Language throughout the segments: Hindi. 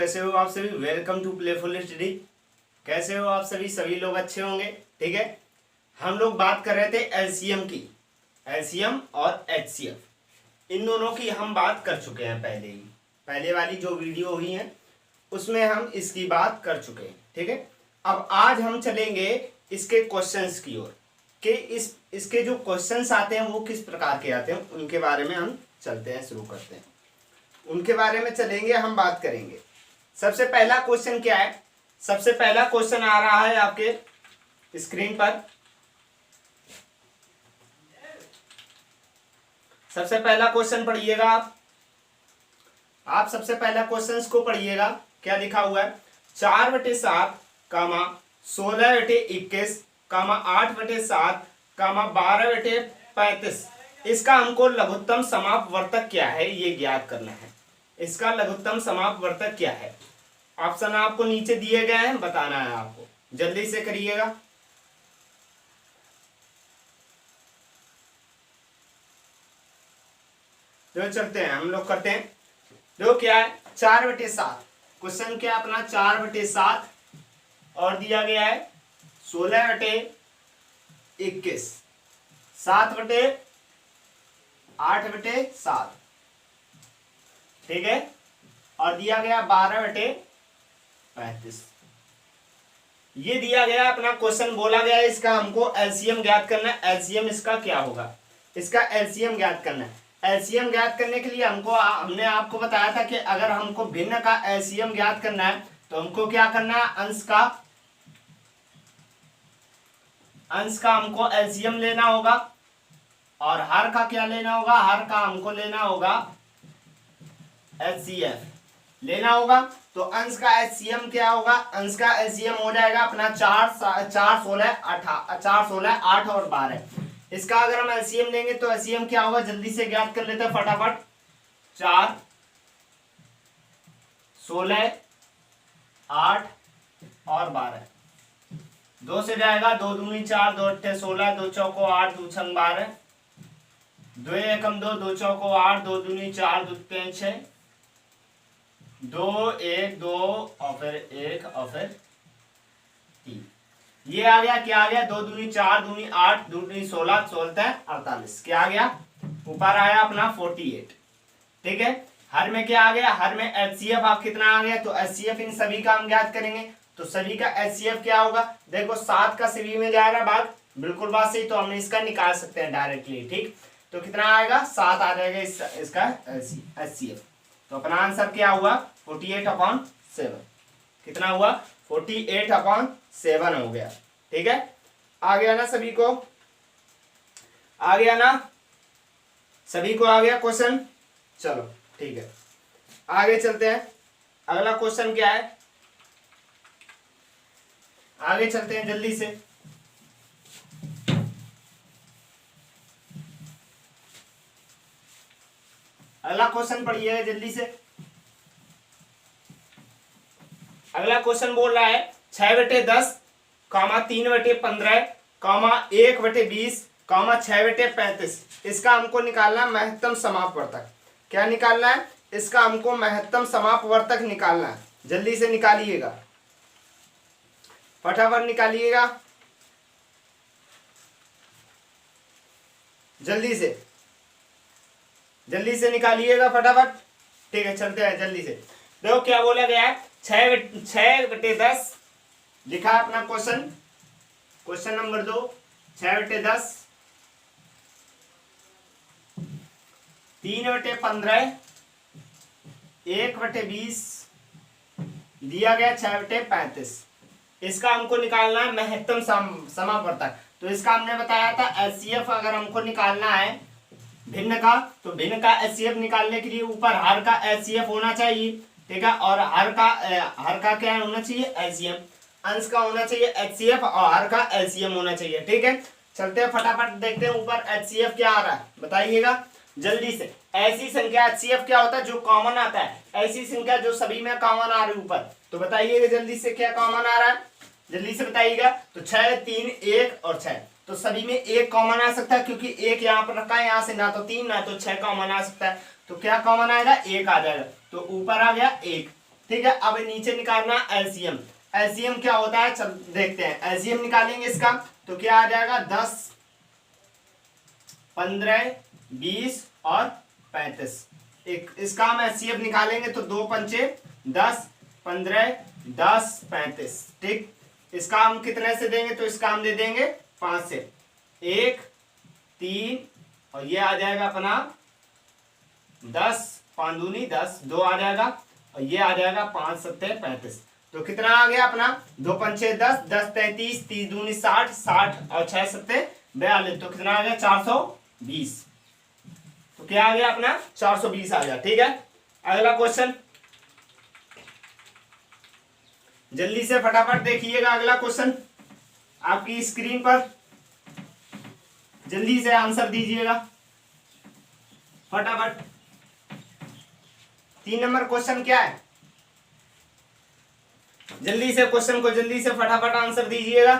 कैसे हो आप सभी। Welcome to playful study. कैसे हो आप सभी। सभी लोग अच्छे होंगे। ठीक है, हम लोग बात कर रहे थे एलसीएम की। एलसीएम और एचसीएफ इन दोनों की हम बात कर चुके हैं पहले ही। पहले वाली जो वीडियो हुई है उसमें हम इसकी बात कर चुके हैं। ठीक है, अब आज हम चलेंगे इसके क्वेश्चंस की ओर कि इसके जो क्वेश्चंस आते हैं वो किस प्रकार के आते हैं, उनके बारे में हम चलते हैं, शुरू करते हैं। उनके बारे में चलेंगे, हम बात करेंगे। सबसे पहला क्वेश्चन क्या है। सबसे पहला क्वेश्चन आ रहा है आपके स्क्रीन पर। सबसे पहला क्वेश्चन पढ़िएगा आप सबसे पहला क्वेश्चन को पढ़िएगा। क्या लिखा हुआ है। 4/7, 16/21, 8/7, 12/35 इसका हमको लघुत्तम समापवर्तक क्या है ये ज्ञात करना है। इसका लघुत्तम समापवर्तक क्या है। ऑप्शन आपको नीचे दिए गए हैं, बताना है आपको, जल्दी से करिएगा। तो चलते हैं, हम लोग करते हैं। देखो क्या है, 4/7 क्वेश्चन क्या अपना 4/7 और दिया गया है 16/21, 7/8/7, ठीक है, और दिया गया 12/35। ये दिया गया अपना क्वेश्चन, बोला गया इसका हमको एलसीएम ज्ञात करना है। एलसीएम इसका क्या होगा, इसका एलसीएम ज्ञात करना है। एलसीएम ज्ञात करने के लिए हमने आपको बताया था कि अगर हमको भिन्न का एलसीएम ज्ञात करना है तो हमको क्या करना है, अंश का हमको एलसीएम लेना होगा, और हर का क्या लेना होगा, हर का हमको लेना होगा एचसीएफ लेना होगा। तो अंश का एचसीएम क्या होगा, अंश का एचसीएम हो जाएगा अपना 4, 16, 8 और 12। इसका अगर हम एलसीएम लेंगे तो एलसीएम क्या होगा, जल्दी से ज्ञात कर लेते हैं फटाफट। 4, 16, 8 और 12, 2 से जाएगा, 2 दूनी 4, 2 अट्ठे 16, 2 चौको 8, 2 छंग 12, 2 एकम 2, 2 चौको 8, 2 दूनी 4, 2 तीन 6, 2 1 2 और फिर 1 और फिर 3। ये आ गया, क्या आ गया, 2 दूनी 4, दूनी 8, 2 दूनी 16, 16 48, क्या आ गया, ऊपर आया अपना 48। ठीक है, हर में क्या आ गया, हर में एचसीएफ आप कितना आ गया, तो एचसीएफ इन सभी का हम ज्ञात करेंगे। तो सभी का एचसीएफ क्या होगा, देखो 7 का सभी में जा रहा है भाग, बिल्कुल बात सही, तो हम इसका निकाल सकते हैं डायरेक्टली। ठीक, तो कितना आएगा, 7 आ जाएगा इसका एचसीएफ। तो अपना आंसर क्या हुआ, 48/7। कितना हुआ, 48/7 हो गया। ठीक है, आ गया ना सभी को, आ गया ना सभी को, आ गया क्वेश्चन। चलो ठीक है, आगे चलते हैं। अगला क्वेश्चन क्या है, आगे चलते हैं जल्दी से। अगला क्वेश्चन पढ़िएगा जल्दी से। अगला क्वेश्चन बोल रहा है 6/10, 3/15, 1/20, 6/35 इसका हमको निकालना है महत्तम समापवर्तक। क्या निकालना है, इसका हमको महत्तम समापवर्तक निकालना है। जल्दी से निकालिएगा, फटाफट निकालिएगा, जल्दी से निकालिएगा फटाफट। ठीक है, चलते हैं जल्दी से। देखो क्या बोला गया है, 6/10 लिखा है अपना क्वेश्चन, क्वेश्चन नंबर 2, 6/10, 3/15, 1/20 दिया गया 6/35। इसका हमको निकालना है महत्तम समापवर्तक। तो इसका हमने बताया था एचसीएफ अगर हमको निकालना है भिन्न का, तो भिन्न का एचसीएफ निकालने के लिए ऊपर हर का एचसीएफ होना चाहिए। ठीक है, और हर का क्या होना चाहिए, एलसीएम। अंश का होना चाहिए एचसीएफ और हर का एलसीएम होना चाहिए। ठीक है, चलते हैं फटाफट देखते हैं ऊपर एचसीएफ क्या आ रहा है, बताइएगा जल्दी से। ऐसी संख्या एचसीएफ क्या होता है, जो कॉमन आता है, ऐसी संख्या जो सभी में कॉमन आ रही है ऊपर। तो बताइएगा जल्दी से क्या कॉमन आ रहा है, जल्दी से बताइएगा। तो 6, 3, 1 और 6, तो सभी में 1 कॉमन आ सकता है, क्योंकि 1 यहाँ पर रखा है, यहाँ से ना तो 3 ना तो 6 कॉमन आ सकता है। तो क्या कॉमन आएगा, 1 आ जाएगा। तो ऊपर आ गया 1, ठीक है। अब नीचे निकालना एलसीएम। एलसीएम क्या होता है, चल देखते हैं। एलसीएम निकालेंगे इसका तो क्या आ जाएगा, 10, 15, 20 और 35। एक इसका हम एलसीएम निकालेंगे तो 2 पंचे 10, 15, 10, 35। ठीक, इसका हम कितने से देंगे, तो इसका हम दे देंगे 5 से। 1, 3 और ये आ जाएगा अपना 10, 5 दूनी 10, 2 आ जाएगा और ये आ जाएगा 5 सत्ते 35। तो कितना आ गया अपना, 2 पंचे 10, 10 33, 30 दूनी 60, 60 और 6 सत्ते 42। तो कितना आ गया, 420। तो क्या आ गया अपना, 420 आ गया। ठीक है, अगला क्वेश्चन जल्दी से फटाफट देखिएगा। अगला क्वेश्चन आपकी स्क्रीन पर, जल्दी से आंसर दीजिएगा फटाफट। 3 नंबर क्वेश्चन क्या है, जल्दी से क्वेश्चन को जल्दी से फटाफट आंसर दीजिएगा।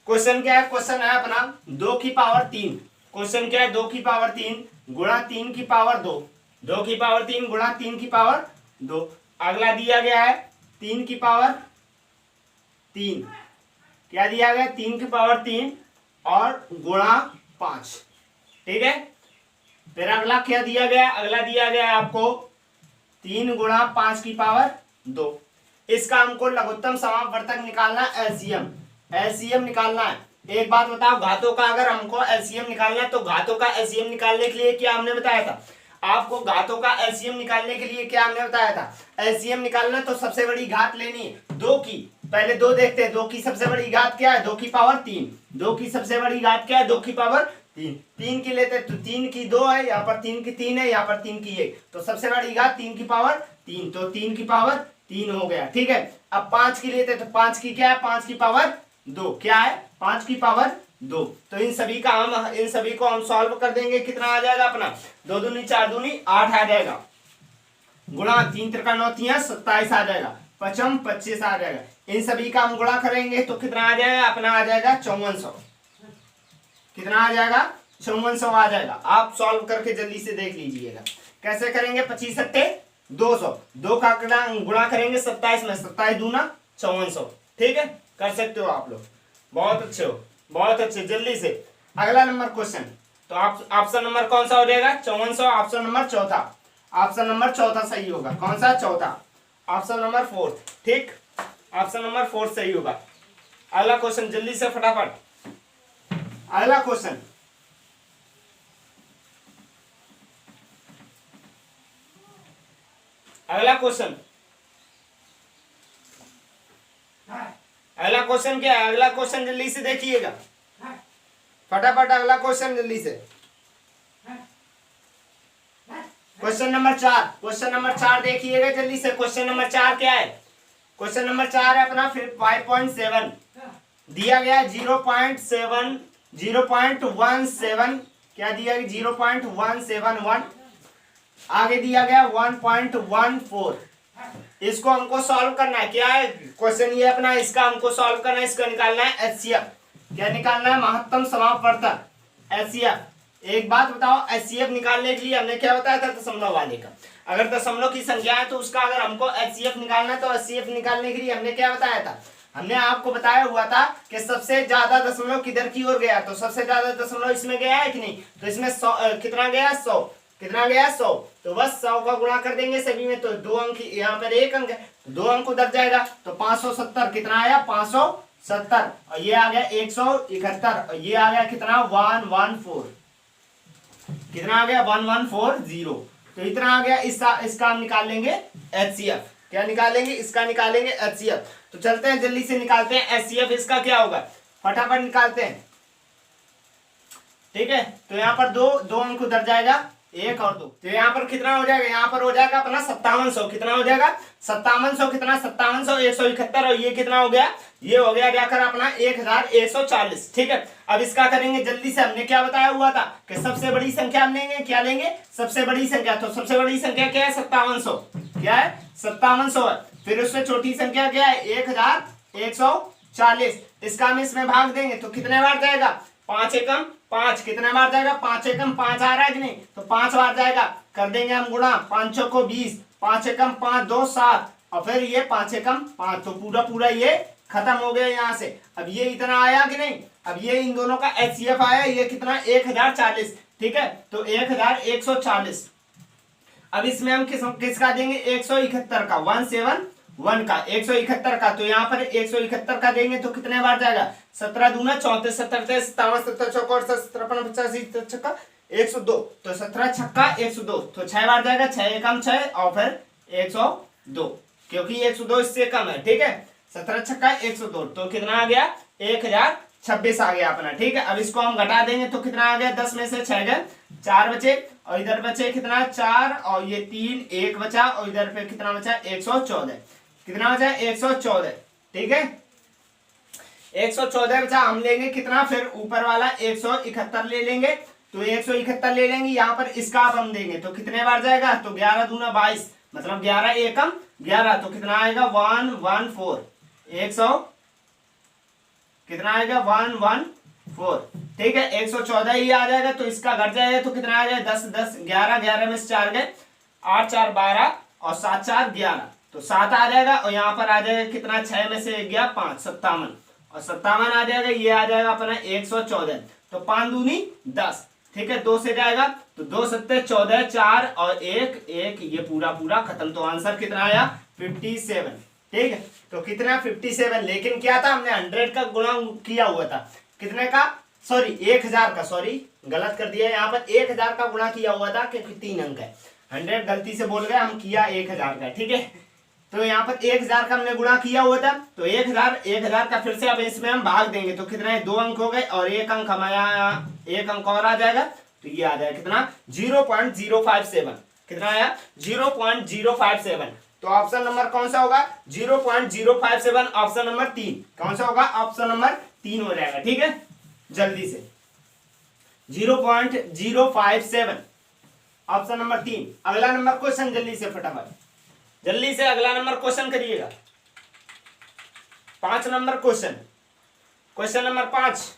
क्वेश्चन क्या है, क्वेश्चन है अपना 2 की पावर 3। क्वेश्चन क्या है, 2 की पावर 3 गुणा 3 की पावर 2। 2 की पावर 3 गुणा 3 की पावर 2। अगला दिया गया है 3 की पावर 3, क्या दिया गया, 3 की पावर 3 और गुणा 5। ठीक है, फिर अगला क्या दिया गया, अगला दिया गया है आपको 3 गुणा 5 की पावर 2। इसका हमको लघुत्तम समापवर्तक निकालना है, एलसीएम। एलसीएम निकालना है। एक बात बताओ, घातों का अगर हमको एलसीएम निकालना है तो घातों का एलसीएम निकालने के लिए क्या हमने बताया था आपको, घातों का एलसीएम निकालने के लिए क्या हमने बताया था, एलसीएम निकालना तो सबसे बड़ी घात लेनी है 2 की। पहले 2 देखते हैं, 2 की सबसे बड़ी घात क्या है, 2 की पावर 3। 2 की सबसे बड़ी घात क्या है, 2 की पावर 3। 3 की लेते तो 3 की 2 है, यहाँ पर 3 की 3 है, यहाँ पर 3 की 1। तो सबसे बड़ी घात 3 की पावर 3, तो 3 की पावर 3 हो गया। ठीक है, अब 5 की लेते तो 5 की क्या है, 5 की पावर 2, क्या है, 5 की पावर 2। तो इन सभी को हम सॉल्व कर देंगे। कितना आ जाएगा अपना, 2 दूनी 4 दूनी 8 आ जाएगा, गुणा 3 त्रिका 9 तिया 27 आ जाएगा, 5 25 आ जाएगा। इन सभी का हम गुणा करेंगे तो कितना आ जाएगा अपना, आ जाएगा 5400। कितना आ जाएगा, 5400 आ जाएगा। आप सॉल्व करके जल्दी से देख लीजिएगा कैसे करेंगे। 25 सट्टे 200, 2 का गुणा करेंगे 27 में, 27 दूना 5400। ठीक है, कर सकते हो आप लोग, बहुत अच्छे हो, बहुत अच्छे। जल्दी से अगला नंबर क्वेश्चन, तो आप ऑप्शन नंबर कौन सा हो जाएगा, 5400। ऑप्शन नंबर चौथा, ऑप्शन नंबर चौथा सही होगा। कौन सा, चौथा, ऑप्शन नंबर 4। ठीक, ऑप्शन नंबर 4 सही होगा। अगला क्वेश्चन जल्दी से फटाफट, अगला क्वेश्चन अगला क्वेश्चन अगला क्वेश्चन क्या है, अगला क्वेश्चन जल्दी से देखिएगा फटाफट। अगला क्वेश्चन जल्दी से, क्वेश्चन नंबर 4। क्वेश्चन नंबर 4 देखिएगा जल्दी से। क्वेश्चन नंबर 4 क्या है, क्वेश्चन नंबर 4 है अपना फिर 5.7 दिया गया है, 0.17 क्या दिया गया, 0.171। आगे दिया गया 1.14। इसको हमको सॉल्व करना है। क्या है क्वेश्चन ये अपना, इसका हमको सॉल्व करना है, इसका निकालना है एचसीएफ। क्या निकालना है, महत्तम समापवर्तक एचसीएफ। एक बात बताओ, एचसीएफ निकालने के लिए हमने क्या बताया था, दशमलव वाले का। अगर दशमलव की संख्या है तो उसका अगर हमको एचसीएफ निकालना है तो एचसीएफ निकालने के लिए हमने क्या बताया था, हमने आपको बताया हुआ था कि सबसे ज्यादा दशमलव किधर की ओर गया, तो सबसे ज्यादा दशमलव इसमें गया है कि नहीं, तो इसमें 100 कितना गया, 100। कितना गया, 100। तो बस 100 का गुणा कर देंगे सभी में, तो 2 अंक, यहाँ पर 1 अंक है, 2 अंक उधर जाएगा, तो 570 कितना आया, 570। और ये आ गया 171 और ये आ गया कितना, 114। कितना आ गया, 1140। तो इतना आ गया। इसका हम निकाल लेंगे एचसीएफ। क्या निकालेंगे, इसका निकालेंगे एचसीएफ। तो चलते हैं जल्दी से निकालते हैं एचसीएफ। इसका क्या होगा, फटाफट निकालते हैं। ठीक है, तो यहाँ पर दो अंक उधर जाएगा, 1 और 2, तो यहाँ पर कितना हो जाएगा, यहाँ पर हो जाएगा अपना 5700। कितना हो जाएगा, 5700। कितना, 5700, 171 और ये कितना हो गया, ये हो गया जाकर अपना 1140। ठीक है, अब इसका करेंगे जल्दी से। हमने क्या बताया हुआ था कि सबसे बड़ी संख्या हम लेंगे, क्या लेंगे, सबसे बड़ी संख्या। तो सबसे बड़ी संख्या क्या है, 5700। क्या है, 5700 है। फिर उससे छोटी संख्या क्या है, 1140। इसका हम इसमें भाग देंगे तो कितने बार जाएगा, 5 एकम 5। कितने बार जाएगा, 5 एकम 5 आ रहा है कि नहीं, तो 5 बार जाएगा। कर देंगे हम गुणा, 5 को 20, 5 एकम 5, 2 7 और फिर ये 5 एकम 5, तो पूरा पूरा ये खत्म हो गया यहाँ से। अब ये इतना आया कि नहीं, अब ये इन दोनों का HCF आया, ये कितना 1040, ठीक है, तो 1140। अब इसमें हम किसका देंगे 171 का, 171 का 171 का, तो यहाँ पर 171 का देंगे तो कितने बार जाएगा, 17 दूना 34, 17 57, 17 चौका 57, 53 85 छक्का 102, तो 17 छक्का 102, तो 6 बार जाएगा, 6 एकम 6 और फिर 102, क्योंकि 102 इससे कम है, ठीक है, 17 छक्का 102, तो कितना आ गया 1026 आ गया अपना, ठीक है। अब इसको हम घटा देंगे तो कितना आ गया, 10 में से 6 गए, 4 बचे और इधर बचे कितना 4 और ये 3, 1 बचा और इधर पे कितना बचा 114, कितना बचा 114, ठीक है, 114 बचा। हम लेंगे कितना, फिर ऊपर वाला 171 ले लेंगे, तो 171 ले लेंगे, यहाँ पर इसका अब हम देंगे तो कितने बार जाएगा, तो 11 दूना 22, मतलब 11 एकम 11, तो कितना आएगा 114, 100 कितना आएगा 114, ठीक है, 114 ही आ जाएगा, तो इसका घट जाएगा तो कितना आ जाएगा 10 10 11 11 में से 4 गए, 8 4 12 और 7 4 11, तो 7 आ जाएगा और यहाँ पर आ जाएगा कितना 6 में से गया 5 57 और 57 आ जाएगा, ये आ जाएगा अपना 114, तो 5 दूनी 10, ठीक है, 2 से जाएगा तो 2 7 14 4 और 1 1, ये पूरा पूरा खत्म, तो आंसर कितना आया 57, ठीक है, तो कितना 57, लेकिन क्या था हमने 100 का गुणा किया हुआ था, कितने का, सॉरी 1000 का, सॉरी गलत कर दिया, यहाँ पर 1000 का गुणा किया हुआ था क्योंकि 3 अंक है, 100 गलती से बोल गए, हम किया 1000 का, ठीक है, तो यहाँ पर 1000 का हमने गुणा किया हुआ था, तो 1000 का फिर से अब इसमें हम भाग देंगे तो कितना है 2 अंक हो गए और 1 अंक हमारा 1 अंक और आ जाएगा, तो ये आ जाएगा कितना 0.057, कितना आया 0.057, तो ऑप्शन नंबर कौन सा होगा 0.057, ऑप्शन नंबर 3 कौन सा होगा, ऑप्शन नंबर 3 हो जाएगा, ठीक है, जल्दी से 0.057 ऑप्शन नंबर 3। अगला नंबर क्वेश्चन जल्दी से फटाफट, जल्दी से अगला नंबर क्वेश्चन करिएगा, 5 नंबर क्वेश्चन, क्वेश्चन नंबर 5,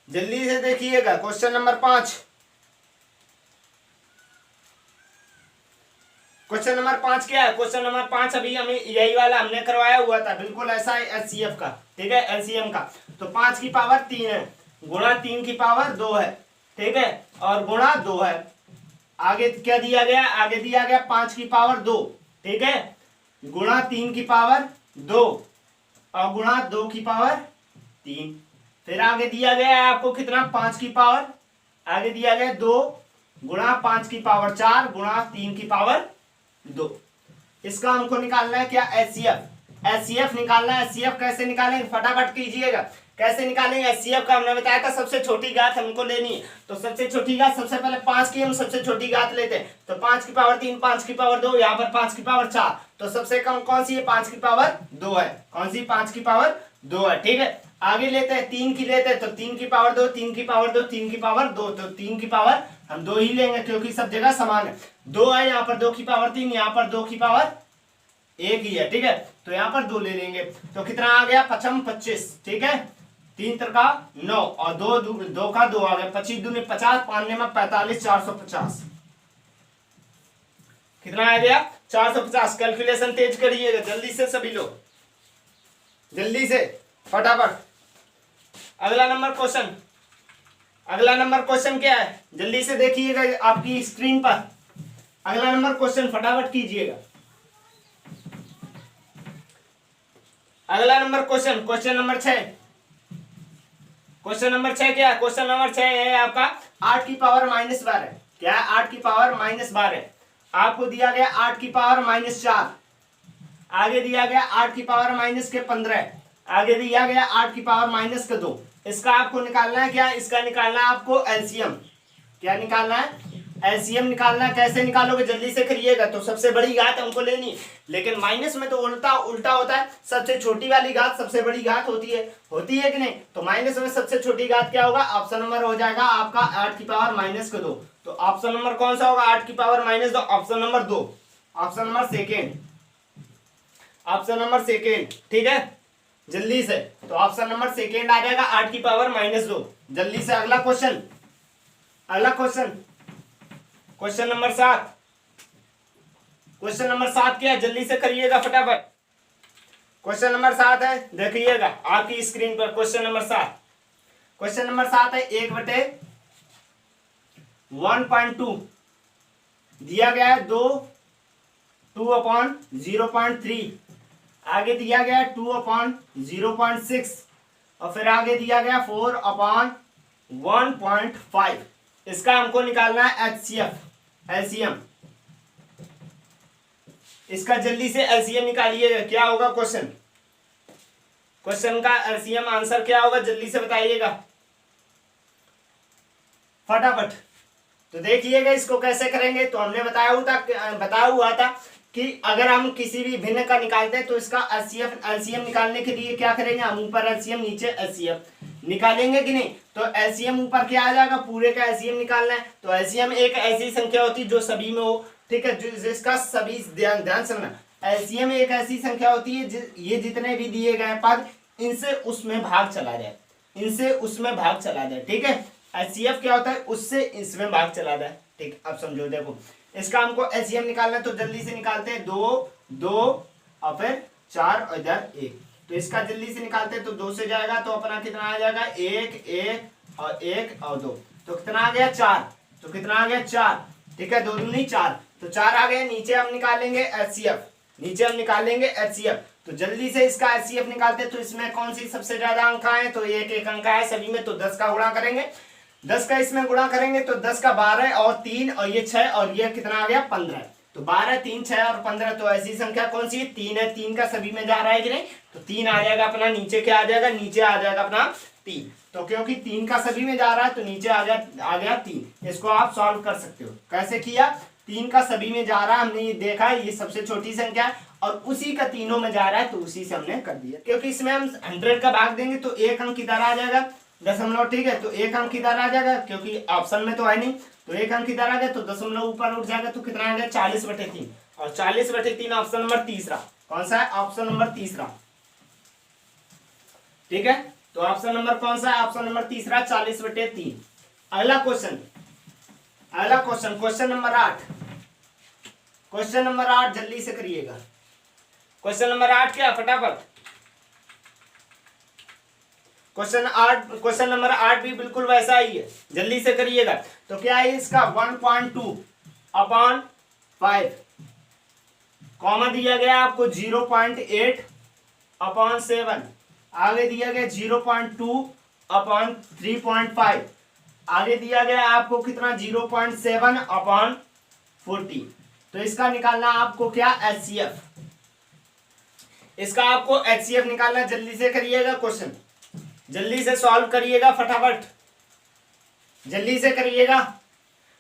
जल्दी से देखिएगा, क्वेश्चन नंबर 5, क्वेश्चन नंबर 5 क्या है, क्वेश्चन नंबर 5 अभी हमें यही वाला हमने करवाया हुआ था, बिल्कुल ऐसा है HCF का, ठीक है, LCM का, तो 5 की पावर 3 है, गुणा 3 की पावर 2 है, ठीक है, और गुणा 2 है, आगे क्या दिया गया, आगे दिया गया 5 की पावर 2, ठीक है, गुणा 3 की पावर 2 और गुणा 2 की पावर 3, फिर आगे दिया गया है आपको कितना 5 की पावर, आगे दिया गया 2 गुणा 5 की पावर 4 गुणा 3 की पावर 2, इसका हमको निकालना है क्या HCF निकालना है। HCF कैसे निकालेंगे, फटाफट कीजिएगा, कैसे निकालेंगे HCF का, हमने बताया था सबसे छोटी घात हमको लेनी है, तो सबसे छोटी घात सबसे पहले 5 की हम सबसे छोटी घात लेते हैं, तो 5 की पावर 3 5 की पावर 2, यहाँ पर 5 की पावर 4, तो सबसे कम कौन सी है 5 की पावर 2 है, कौन सी 5 की पावर 2 है, ठीक है, आगे लेते हैं 3 की लेते हैं, तो 3 की पावर 2 3 की पावर 2 3 की पावर 2, तो 3 की पावर हम 2 ही लेंगे क्योंकि सब जगह समान है, 2 है यहाँ पर 2 की पावर 3, यहाँ पर 2 की पावर 1 ही है, ठीक है, तो यहाँ पर 2 ले लेंगे, तो कितना आ गया 5 25, ठीक है, 3 का 9 और 2 का 2 आ गया, 25 दूनी 50, 5 में 45, 450, कितना आ गया 450, कैलकुलेशन तेज करिएगा जल्दी से सभी लोग, जल्दी से फटाफट। अगला नंबर क्वेश्चन, अगला नंबर क्वेश्चन क्या है, जल्दी से देखिएगा आपकी स्क्रीन पर, अगला नंबर क्वेश्चन फटाफट कीजिएगा, अगला number question, question number 6, question number 6 क्या है, क्वेश्चन नंबर 6 है आपका 8 की पावर -12, क्या है 8 की पावर -12, आपको दिया गया 8 की पावर -4, आगे दिया गया 8 की पावर -15, आगे दिया गया 8 की पावर -2, इसका आपको निकालना है क्या, इसका निकालना है आपको LCM, क्या निकालना है LCM निकालना है, कैसे निकालोगे जल्दी से करिएगा, तो सबसे बड़ी घात हमको लेनी, लेकिन माइनस में तो उल्टा होता है, सबसे छोटी वाली घात सबसे बड़ी घात होती है कि नहीं, तो माइनस में सबसे छोटी घात क्या होगा, ऑप्शन नंबर हो जाएगा आपका 8 की पावर -2, तो ऑप्शन नंबर कौन सा होगा 8 की power -2, option number 2, option number second, option number second, ठीक है, जल्दी से, तो ऑप्शन नंबर सेकेंड आ जाएगा 8 की पावर -2, जल्दी से अगला क्वेश्चन, अगला question, question number 7, question number 7 क्या है, जल्दी से करिएगा फटाफट। क्वेश्चन नंबर 7 है, देखिएगा आपकी स्क्रीन पर क्वेश्चन नंबर 7। क्वेश्चन नंबर 7 है 1/1.2 दिया गया है 2/0.3, आगे दिया गया है 2/0.6 और फिर आगे दिया गया 4/1.5। इसका हमको निकालना है HCF, एलसीएम। इसका जल्दी से एलसीएम निकालिएगा। क्या होगा क्वेश्चन, क्वेश्चन का एलसीएम आंसर क्या होगा, जल्दी से बताइएगा फटाफट। तो देखिएगा इसको कैसे करेंगे। तो हमने बताया हुआ था कि अगर हम किसी भी भिन्न का निकालते हैं तो इसका एलसीएम निकालने के लिए क्या करेंगे, हम ऊपर एलसीएम नीचे एलसीएम निकालेंगे कि नहीं। तो एलसीएम ऊपर क्या आ जाएगा, पूरे का एलसीएम निकालना है। तो एलसीएम एक ऐसी संख्या होती है जो सभी में हो, ठीक है, जिसका सभी ध्यान समझना, एलसीएम एक ऐसी संख्या होती है ये जितने भी दिए गए पद इनसे उसमें भाग चला जाए, इनसे उसमें भाग चला जाए, ठीक है। एचसीएफ क्या होता है, उससे इसमें भाग चला जाए, ठीक। अब समझो, देखो इसका हमको एचसीएफ निकालना है तो जल्दी से निकालते हैं। 2 2 और फिर 4 और इधर 1। तो इसका जल्दी से निकालते हैं। तो 2 से जाएगा तो अपना कितना आ जाएगा, 1 1 और 1 और 2, तो कितना आ गया 4। तो कितना आ गया 4, ठीक है, 2 दूनी 4, तो 4 आ गए। नीचे हम निकालेंगे एचसीएफ, नीचे हम निकालेंगे एचसीएफ। तो जल्दी से इसका एचसीएफ निकालते हैं। तो इसमें कौन सी सबसे ज्यादा अंक है, तो 1 अंक है सभी में। तो 10 का गुणा करेंगे, 10 का इसमें गुणा करेंगे तो 10 का 12 और 3 और ये 6 और ये कितना आ गया 15। तो 12 3 6 और 15, तो ऐसी संख्या कौन सी है, 3 है। 3 का सभी में जा रहा है कि नहीं, तो 3 आ जाएगा अपना। नीचे क्या आ जाएगा, नीचे आ जाएगा अपना 3। तो क्योंकि 3 का सभी में जा रहा है तो नीचे आ गया 3। इसको आप सॉल्व कर सकते हो। कैसे किया, 3 का सभी में जा रहा है, हमने ये देखा है, ये सबसे छोटी संख्या है और उसी का तीनों में जा रहा है तो उसी से हमने कर दिया। क्योंकि इसमें हम 100 का भाग देंगे तो 1 अंक इधर आ जाएगा, दशमलव, ठीक है। तो 1 अंक इधर आ जाएगा क्योंकि ऑप्शन में तो है नहीं, तो 1 अंक इधर आ गया तो दशमलव ऊपर उठ जाएगा। तो कितना आ गया 40/3 और 40/3 ऑप्शन नंबर तीसरा। कौन सा है, ऑप्शन नंबर तीसरा, ठीक है। तो ऑप्शन नंबर कौन सा है, ऑप्शन नंबर तीसरा 40/3। अगला question, question number 8। Question number 8 जल्दी से करिएगा। क्वेश्चन नंबर 8 क्या, फटाफट। क्वेश्चन नंबर 8 भी बिल्कुल वैसा ही है, जल्दी से करिएगा। तो क्या है इसका 1.2/5, कॉमा दिया गया आपको 0.8/7, आगे दिया गया 0.2/3.5, आगे दिया गया आपको कितना 0.7/40। तो इसका निकालना आपको क्या, एचसीएफ। इसका आपको एचसीएफ निकालना, जल्दी से करिएगा क्वेश्चन, जल्दी से सॉल्व करिएगा फटाफट, जल्दी से करिएगा।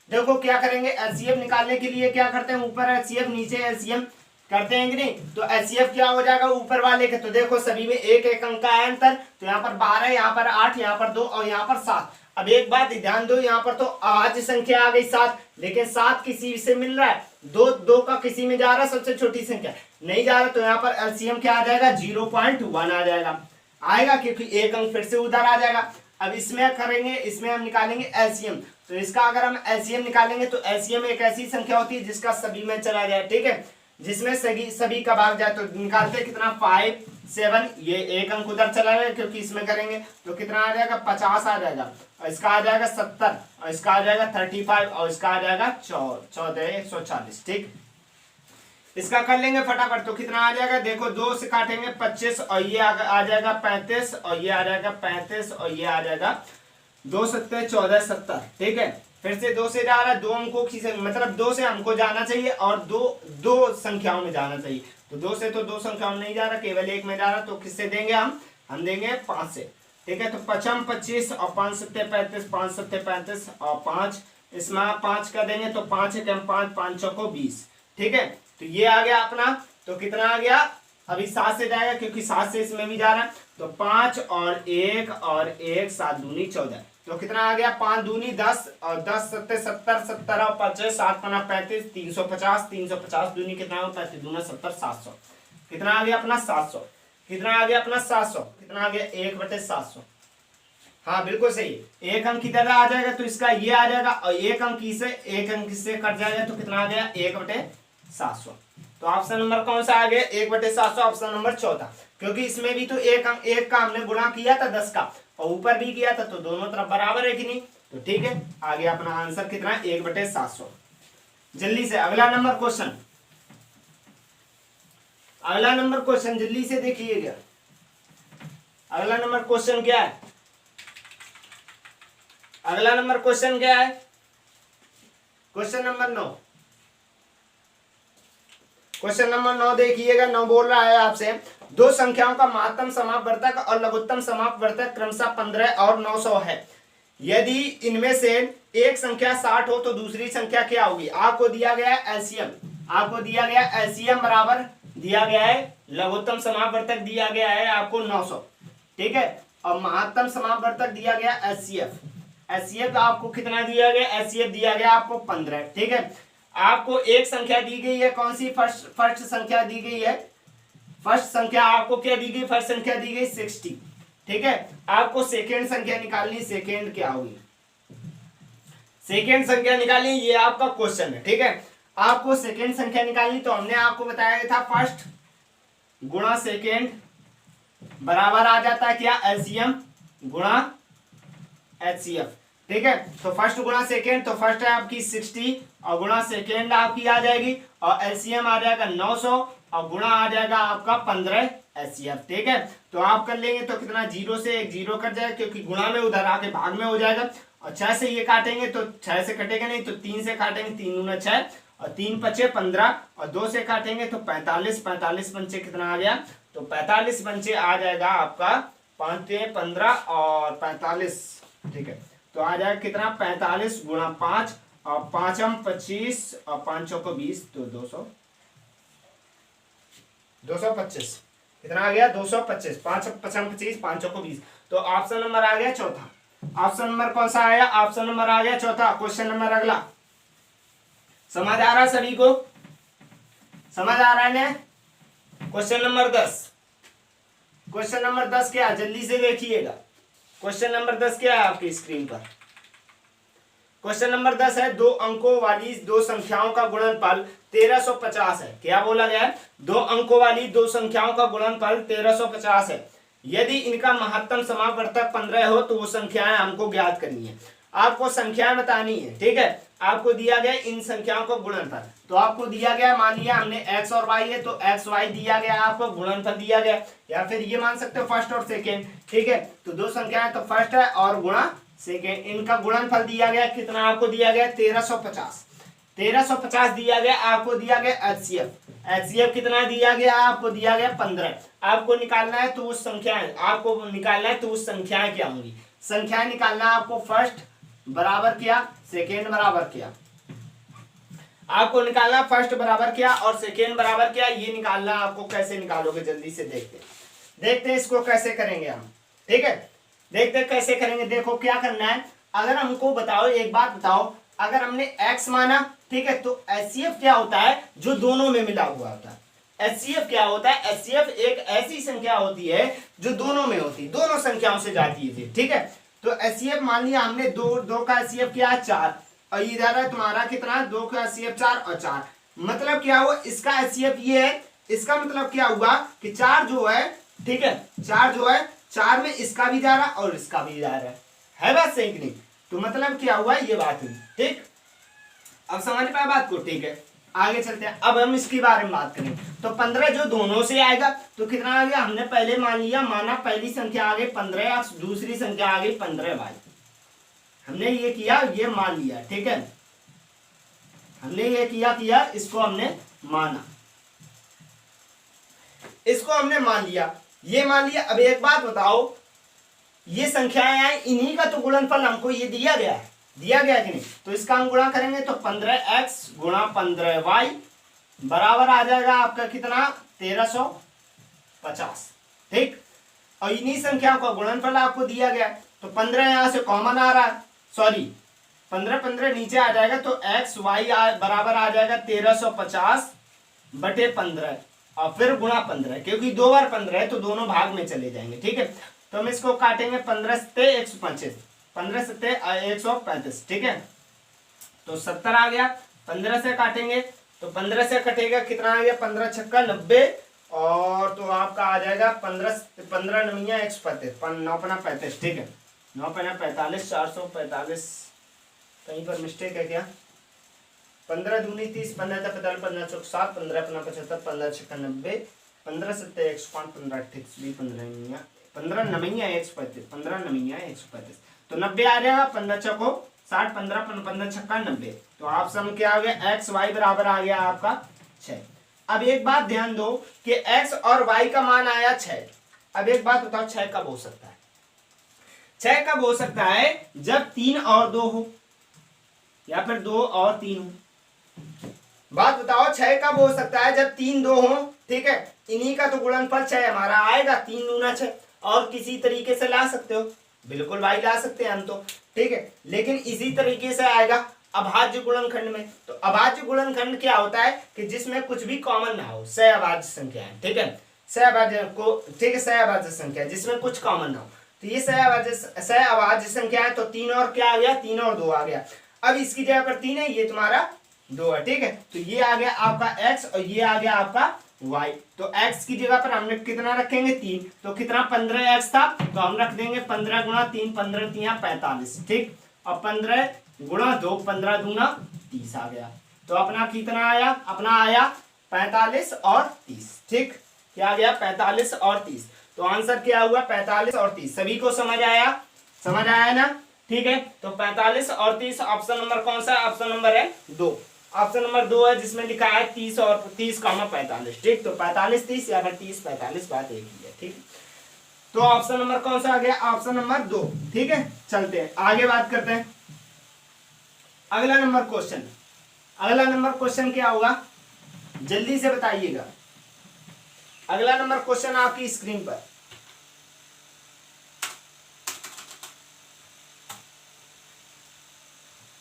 देखो क्या करेंगे, एचसीएफ निकालने के लिए क्या करते हैं, ऊपर एचसीएफ नीचे एचसीएफ करते हैं कि नहीं। तो एचसीएफ क्या हो जाएगा ऊपर वाले के, तो देखो सभी में 1 अंक का है अंतर। तो यहाँ पर 12, यहाँ पर 8, यहाँ पर 2 और यहाँ पर 7। अब एक बात ध्यान दो, यहाँ पर तो आज संख्या आ गई 7, लेकिन 7 किसी से मिल रहा है, 2 का किसी में जा रहा है, सबसे छोटी संख्या नहीं जा रहा। तो यहाँ पर एलसीएम क्या आ जाएगा, 0.1 आ जाएगा, क्योंकि 1 अंक फिर से उधर आ जाएगा। अब इसमें करेंगे, इसमें हम निकालेंगे एलसीएम। तो इसका अगर हम एलसीएम निकालेंगे तो एलसीएम एक ऐसी संख्या होती है जिसका सभी में चला जाए, ठीक है, जिसमें सभी का भाग जाए। तो निकालते हैं कितना, 5 7, ये 1 अंक उधर चला जाएगा क्योंकि इसमें करेंगे तो कितना आ जाएगा 50 आ जाएगा, और इसका आ जाएगा 70, और इसका आ जाएगा 35, और इसका आ जाएगा 14 140, ठीक। इसका कर लेंगे फटाफट। तो कितना आ जाएगा, देखो 2 से काटेंगे 25 और ये आ जाएगा 35 और ये आ जाएगा 35 और ये आ जाएगा 2 7 14 70, ठीक है। फिर से 2 से जा रहा है, 2 अंकों की मतलब 2 से हमको जाना चाहिए और दो संख्याओं में जाना चाहिए। तो 2 से तो 2 संख्याओं में नहीं जा रहा, केवल 1 में जा रहा। तो किससे देंगे, हम देंगे 5 से, ठीक है। तो 55 25 और 5 7 35, 5 7 35 और 5, इसमें 5 का देंगे तो 5 1 5 5 चौको 20, ठीक है। तो ये आ गया अपना। तो कितना आ गया, अभी 7 से जाएगा क्योंकि 7 से इसमें भी जा रहा है। तो 5 और 1 और 1 7 दूनी 14, तो कितना आ गया 5 दूनी 10 और 10 7 70 70 और 25 7 5 35 350 350 दूनी कितना हो 35 दूना 70 700, कितना आ गया अपना 700, कितना आ गया अपना 700, कितना आ गया 1/700, हाँ बिल्कुल सही, एक अंक इधर आ जाएगा तो इसका ये आ जाएगा, और एक अंक इससे कट जाएगा तो कितना आ गया 1/700। तो ऑप्शन नंबर कौन सा आ गया 1/700, ऑप्शन नंबर चौथा। क्योंकि इसमें भी तो एक का हमने गुणा किया था 10 का, और ऊपर भी किया था, तो दोनों तरफ बराबर है कि नहीं। तो ठीक है, आ गया अपना आंसर कितना 1/700। जल्दी से अगला नंबर क्वेश्चन, अगला नंबर क्वेश्चन जल्दी से देखिएगा। अगला नंबर क्वेश्चन क्या है, अगला नंबर क्वेश्चन क्या है, क्वेश्चन नंबर 9। क्वेश्चन नंबर 9 देखिएगा। 9 बोल रहा है आपसे, दो संख्याओं का महत्तम समापवर्तक और लघुत्तम समापवर्तक क्रमशः 15 और 900 है। यदि इनमें से एक संख्या 60 हो तो दूसरी संख्या क्या होगी। आपको दिया गया है एलसीएम, आपको दिया गया एलसीएम बराबर दिया गया है, लघुत्तम समापवर्तक दिया गया है आपको 900, ठीक है, और महत्तम समापवर्तक दिया गया एचसीएफ। एचसीएफ आपको कितना दिया गया, एचसीएफ दिया गया आपको 15, ठीक है। आपको एक संख्या दी गई है, कौन सी, फर्स्ट संख्या दी गई है, फर्स्ट संख्या आपको क्या दी गई, फर्स्ट संख्या दी गई 60, ठीक है। आपको सेकेंड संख्या निकालनी, सेकेंड क्या होगी, सेकेंड संख्या निकालनी, ये आपका क्वेश्चन है, ठीक है। आपको सेकेंड संख्या निकालनी, तो हमने आपको बताया था फर्स्ट गुणा सेकेंड बराबर आ जाता है क्या, एलसीएम गुणा एचसीएफ, ठीक है। तो फर्स्ट गुणा सेकेंड, तो फर्स्ट है आपकी 60 और गुणा सेकेंड आपकी आ जाएगी, और एलसीएम आ जाएगा 900 और गुणा आ जाएगा आपका 15 एचसीएफ, ठीक है। तो आप कर लेंगे तो कितना, 0 से एक 0 कट जाएगा, क्योंकि गुणा में उधर आके भाग में हो जाएगा, और 6 से ये काटेंगे तो 6 से कटेगा नहीं, तो 3 से काटेंगे, 3 दूना 6 और 3 पचे 15, और 2 से काटेंगे तो 45, 45 पंचे कितना आ गया, तो 45 पंचे आ जाएगा आपका 5 15 और 45, ठीक है। तो आ जाएगा कितना 45 गुणा 5 और 5 25 और 5 चौको 20, तो 225 कितना आ गया 225, 5 25 5 चौको 20। तो ऑप्शन नंबर आ गया चौथा। ऑप्शन नंबर कौन सा आया, ऑप्शन नंबर आ गया चौथा। क्वेश्चन नंबर अगला, समझ आ रहा सभी को, समझ आ रहा है। क्वेश्चन नंबर 10, क्वेश्चन नंबर 10 क्या, जल्दी से देखिएगा। क्वेश्चन नंबर 10 क्या है आपकी स्क्रीन पर, क्वेश्चन नंबर 10 है, दो अंकों वाली दो संख्याओं का गुणनफल 1350 है। क्या बोला गया है, दो अंकों वाली दो संख्याओं का गुणनफल 1350 है। यदि इनका महत्तम समापवर्तक 15 हो तो वो संख्याएं हमको ज्ञात करनी है। आपको संख्याएं बतानी है, ठीक है। आपको दिया गया इन संख्याओं को गुणनफल, तो आपको दिया गया, मान लिया हमने x और y है, तो x y दिया गया, आपको गुणनफल दिया गया, या फिर ये मान सकते हो फर्स्ट और सेकेंड, ठीक है। तो दो संख्याएं, तो फर्स्ट है और गुणा सेकेंड, इनका गुणनफल दिया गया कितना, आपको दिया गया 1350, 1350 दिया गया, आपको दिया गया एचसीएफ, एचसीएफ कितना दिया गया, आपको दिया गया 15। आपको निकालना है तो उस संख्याएं, आपको निकालना है तो उस संख्याएं क्या होंगी, संख्याएं निकालना है आपको, फर्स्ट बराबर क्या, सेकेंड बराबर क्या, आपको निकालना फर्स्ट बराबर क्या और सेकेंड बराबर क्या, ये निकालना आपको। कैसे निकालोगे, जल्दी से देखते हैं इसको कैसे करेंगे हम, ठीक है। देखते कैसे करेंगे, देखो क्या करना है। अगर हमको बताओ, एक बात बताओ, अगर हमने x माना, ठीक है, तो एचसीएफ क्या होता है, जो दोनों में मिला हुआ होता है। एचसीएफ क्या होता है, एचसीएफ एक ऐसी संख्या होती है जो दोनों में होती है, दोनों संख्याओं से जाती है, ठीक है। तो एचसीएफ मान लिया हमने दो का एचसीएफ क्या है 4, और इधर है तुम्हारा कितना, 2 का एचसीएफ 4 और 4, मतलब क्या हुआ, इसका एचसीएफ ये है, इसका मतलब क्या हुआ कि 4 जो है, ठीक है, 4 जो है, 4 में इसका भी जा रहा और इसका भी जा रहा है बात सही कि नहीं। तो मतलब क्या हुआ, ये बात हुई, ठीक। अब समझ पाए बात को, ठीक है। आगे चलते हैं, अब हम इसके बारे में बात करें। तो 15 जो दोनों से आएगा तो कितना आ गया, हमने पहले मान लिया, माना पहली संख्या आ गई 15, दूसरी संख्या आ गई 15y, हमने ये किया, ये मान लिया, ठीक है, हमने ये किया, इसको हमने माना, इसको हमने मान लिया, ये मान लिया। अब एक बात बताओ, ये संख्याएं आई, इन्हीं का तो गुणनफल हमको ये दिया गया है, दिया गया कि नहीं। तो इसका हम गुणा करेंगे तो 15x गुणा 15y बराबर आ जाएगा आपका कितना, 1350, ठीक। और इन्हीं संख्याओं का गुणनफल आपको दिया गया, तो 15 यहां से कॉमन आ रहा है, सॉरी 15 नीचे आ जाएगा, तो x y बराबर आ जाएगा 1350 बटे 15 और फिर गुणा 15, क्योंकि 2 बार 15 है तो दोनों भाग में चले जाएंगे, ठीक है। तो हम इसको काटेंगे 15 सत्ते 125, 15 सत्ते 135, ठीक है। तो 70 आ गया, 15 से काटेंगे तो 15 से कटेगा कितना आ गया, 15 छक्का 90, और तो आपका आ जाएगा 15 नमिया 135, 9 पना 35, ठीक है। 9 पना 45, 445, कहीं पर मिस्टेक है क्या, 15 दूनी 30, 15 45, 15 चौक 7, 15 पना 75, 15 छक्का 90, 15 सत्ते 105, 15 अट्ठाईस 15 नमिया 135, 15 नमिया 135, तो 90 आ जाएगा, 15 चौको 60, 15 15 छक्का 90, तो ऑप्शन क्या आ गया, एक्स वाई बराबर आ गया आपका 6। अब एक बात ध्यान दो कि एक्स और वाई का मान आया 6। अब एक बात बताओ 6 कब हो सकता है, 6 कब हो सकता है, जब 3 और 2 हो, या फिर 2 और 3 हो। बात बताओ 6 कब हो सकता है, जब 3 2 हो, ठीक है। इन्हीं का तो गुणनफल 6 हमारा आएगा, 3 दूना 6, और किसी तरीके से ला सकते हो, बिल्कुल भाई ला सकते हैं हम तो, ठीक है। लेकिन इसी तरीके से आएगा अभाज्य गुणनखंड में। तो अभाज्य गुणनखंड क्या होता है कि जिसमें कुछ भी कॉमन ना हो, सहअभाज्य संख्या है, ठीक है, सहअभाज्य को, ठीक है, सहअभाज्य संख्या जिसमें कुछ कॉमन ना हो, तो ये सहअभाज्य संख्या है। तो 3 और क्या आ गया, 3 और 2 आ गया। अब इसकी जगह पर 3 है, ये तुम्हारा 2 है, ठीक है। तो ये आ गया आपका x और ये आ गया आपका y। तो x की जगह पर हमने कितना रखेंगे, 3, तो कितना 15x था, तो हम रख देंगे 15 गुणा 3, 15 3 45, ठीक, और 15 गुणा 2, 15 दूना 30 आ गया। तो अपना कितना आया, अपना आया 45 और 30, ठीक, क्या आ गया 45 और 30। तो आंसर क्या हुआ, 45 और 30। सभी को समझ आया, समझ आया ना, ठीक है। तो 45 और 30 ऑप्शन नंबर कौन सा, ऑप्शन नंबर है 2, ऑप्शन नंबर 2 है, जिसमें लिखा है 30 और 30 कामा 45, ठीक। तो 45 30 या फिर 30 45 बात एक ही है, ठीक। तो ऑप्शन नंबर कौन सा आ गया, ऑप्शन नंबर 2, ठीक है। चलते हैं आगे बात करते हैं। अगला नंबर क्वेश्चन, अगला नंबर क्वेश्चन क्या होगा, जल्दी से बताइएगा। अगला नंबर क्वेश्चन आपकी स्क्रीन पर,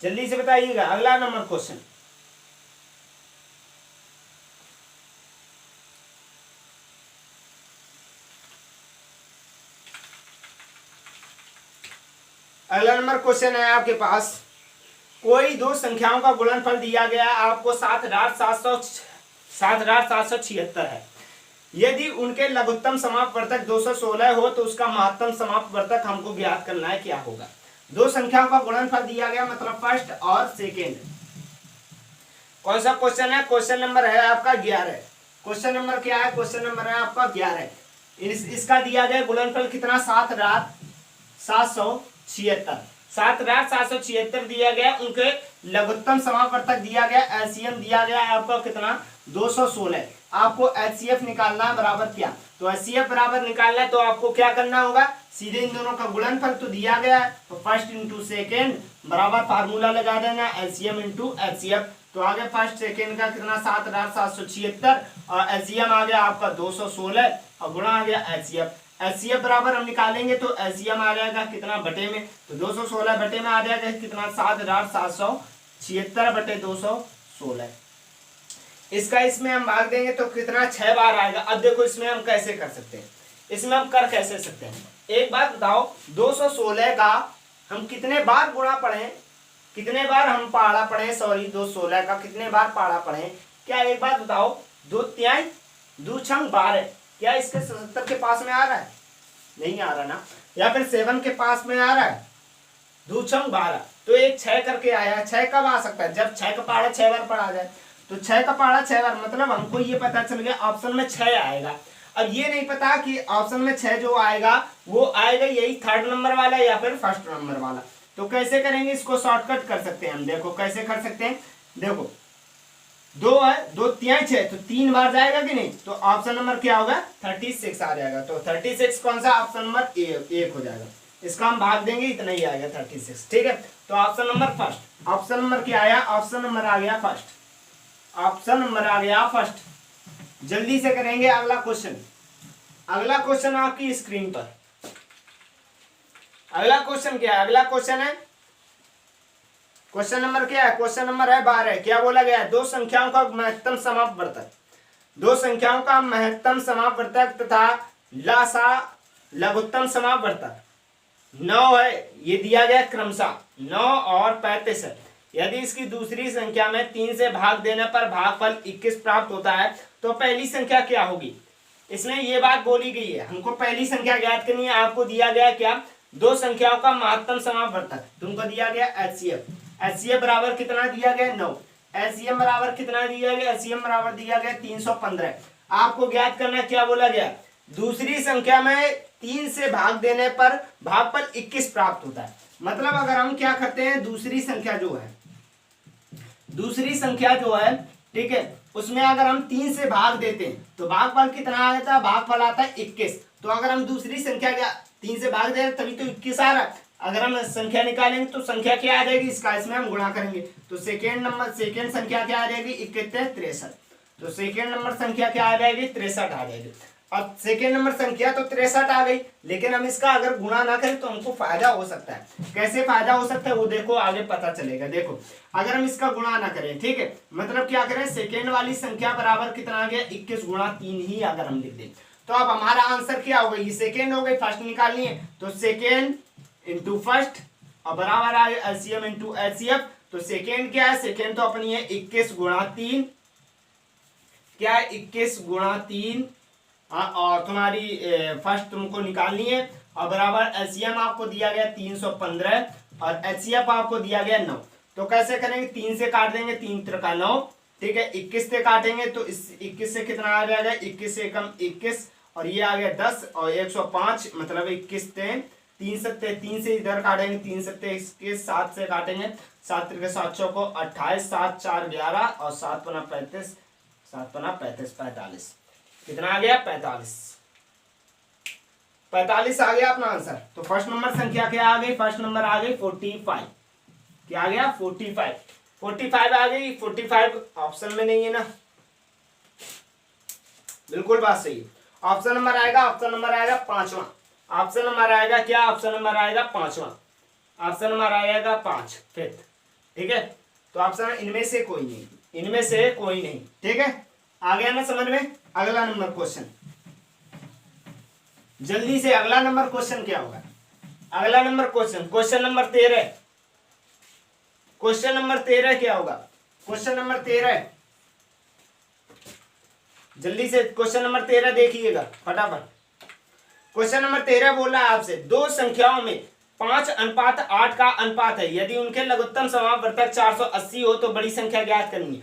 जल्दी से बताइएगा अगला नंबर क्वेश्चन। अगला नंबर क्वेश्चन है आपके पास, कोई दो संख्याओं का गुणनफल दिया गया है आपको 7,776 है। यदि उनके लघुत्तम समापवर्तक 216 हो तो उसका महत्तम समापवर्तक हमको ज्ञात करना है, क्या होगा। दो संख्याओं का गुणनफल दिया गया, मतलब फर्स्ट और सेकेंड। कौन सा क्वेश्चन है, क्वेश्चन नंबर है आपका 11। क्वेश्चन नंबर क्या है, क्वेश्चन नंबर है आपका 11। इसका दिया गया गुणनफल कितना, 7,776, 7,776 दिया गया। उनके लघुत्तम समापवर्तक दिया गया, एलसीएम दिया गया आपको कितना, 216। आपको एचसीएफ निकालना है, बराबर क्या, तो एचसीएफ बराबर निकालना है तो आपको क्या करना होगा, सीधे इन दोनों का गुणनफल तो दिया गया है, तो फर्स्ट इंटू सेकेंड बराबर फार्मूला लगा देना, एलसीएम इंटू एचसीएफ। तो आगे फर्स्ट सेकेंड का कितना 7,776 और एलसीएम आ गया आपका 216 और गुणा आ गया एचसीएफ। एचसीएफ बराबर हम निकालेंगे तो एलसीएम आ जाएगा कितना बटे में, तो 216 बटे में आ जाएगा कितना 7,776 बटे 216। इसका इसमें हम भाग देंगे तो कितना 6 बार आएगा। अब देखो इसमें हम कैसे कर सकते हैं, इसमें हम कर कैसे सकते हैं, एक बात बताओ, 216 का हम कितने बार गुणा पढ़े, कितने बार हम पहाड़ा पढ़े, सॉरी 216 का कितने बार पहाड़ा पढ़े, क्या एक बात बताओ, 2 तिहाई 2 छंग 12, क्या इसके 77 के पास में आ रहा है, नहीं आ रहा ना, या फिर 7 के पास में आ रहा है, 2 छंग 12, तो एक 6 करके आया। 6 कब आ सकता है, जब 6 का पहाड़ा 6 बार पढ़ा जाए, तो 6 का पहाड़ा 6 बार, मतलब हमको ये पता चल गया ऑप्शन में 6 आएगा। अब ये नहीं पता कि ऑप्शन में 6 जो आएगा वो आएगा यही थर्ड नंबर वाला या फिर फर्स्ट नंबर वाला। तो कैसे करेंगे, इसको शॉर्टकट कर सकते हैं हम, देखो कैसे कर सकते हैं, देखो 2 है, 2 तिहाई 6, तो 3 बार जाएगा कि नहीं, तो ऑप्शन नंबर क्या होगा 36 आ जाएगा। तो 36 कौन सा, ऑप्शन नंबर 1 हो जाएगा, इसका हम भाग देंगे इतना ही आएगा 36, ठीक है। तो option number first, option number क्या आया, ऑप्शन नंबर आ गया फर्स्ट, ऑप्शन नंबर आ गया फर्स्ट। जल्दी से करेंगे अगला क्वेश्चन। अगला क्वेश्चन आपकी स्क्रीन पर, अगला क्वेश्चन क्या है, अगला क्वेश्चन है, क्वेश्चन नंबर क्या है, क्वेश्चन नंबर है 12। क्या बोला गया है, दो संख्याओं का महत्तम समापवर्तक, दो संख्याओं का महत्तम समापवर्तक तथा लसा लघुत्तम समावर्तक 9 है, ये दिया गया क्रमशः 9 और 35 है। यदि इसकी दूसरी संख्या में 3 से भाग देने पर भागफल 21 प्राप्त होता है तो पहली संख्या क्या होगी। इसमें ये बात बोली गई है, हमको पहली संख्या ज्ञात करनी है। आपको दिया गया क्या, दो संख्याओं का महत्तम समावर्तक, तुमको दिया गया एचसीएफ। एचसीएफ बराबर कितना दिया गया 9, एचसीएम बराबर कितना दिया गया, एचसीएम बराबर दिया गया 315। आपको ज्ञात करना क्या बोला गया, दूसरी संख्या में 3 से भाग देने पर भागफल 21 प्राप्त होता है। मतलब अगर हम क्या करते हैं, दूसरी संख्या जो है ठीक है, उसमें अगर हम 3 से भाग देते हैं तो भागफल कितना आता है, भागफल आता है 21। तो अगर हम दूसरी संख्या 3 से भाग दे तभी तो 21 आ रहा है। अगर हम संख्या निकालेंगे तो संख्या क्या आ जाएगी, इसका इसमें हम गुणा करेंगे तो सेकेंड संख्या क्या आ जाएगी 21 63। तो सेकेंड नंबर संख्या क्या आ जाएगी 63 आ जाएगी। अब सेकेंड नंबर संख्या तो 63 आ गई, लेकिन हम इसका अगर गुणा ना करें तो हमको फायदा हो सकता है। कैसे फायदा हो सकता है वो देखो आगे पता चलेगा। देखो अगर हम इसका गुणा ना करें, ठीक है, मतलब क्या करें, सेकेंड वाली संख्या बराबर कितना आ गया 21 गुणा 3 ही अगर हम लिख दें तो अब हमारा आंसर क्या होगा, ये सेकेंड हो गई, फर्स्ट निकालनी है तो सेकेंड इंटू फर्स्ट और बराबर आ गया एलसीएम इंटू एचसीएफ। तो सेकेंड क्या है, सेकेंड तो अपनी है 21 गुणा 3, क्या है 21 गुणा 3 और तुम्हारी फर्स्ट तुमको निकालनी है और बराबर एलसीएम आपको दिया गया 315 और एचसीएफ आपको दिया गया 9। तो कैसे करेंगे, 3 से काट देंगे, 3 त्रिका 9, ठीक है, 21 से काटेंगे तो इस 21 से कितना आ जाएगा, 21 से कम 21 और ये आ गया 10 और 105 मतलब 21 से 3 से इधर काटेंगे, 3 सत्ते 21, 7 से काटेंगे, 7 त्रिके 7 चौको 28, 7 4 11 और 7 पना 35, 7 पना 35 45, कितना आ गया 45 आ गया अपना आंसर। तो फर्स्ट नंबर संख्या क्या आ गई, फर्स्ट नंबर आ गई 45, क्या आ गया 45 आ गई। 45 ऑप्शन में नहीं है ना, बिल्कुल बात सही है। ऑप्शन नंबर आएगा पांचवा, ऑप्शन नंबर आएगा क्या, ऑप्शन नंबर आएगा पांचवा, ऑप्शन नंबर आएगा 5 फिफ्थ, ठीक है। तो ऑप्शन इनमें से कोई नहीं, ठीक है, आ गया ना समझ में। अगला नंबर क्वेश्चन, जल्दी से अगला नंबर क्वेश्चन क्या होगा, अगला number question number 13, question number 13 क्या होगा, क्वेश्चन नंबर 13 जल्दी से क्वेश्चन नंबर 13 देखिएगा फटाफट। क्वेश्चन नंबर 13 बोला आपसे दो संख्याओं में 5:8 का अनुपात है, यदि उनके लघुत्तम समावर्तक 480 हो तो बड़ी संख्या ज्ञात करनी है।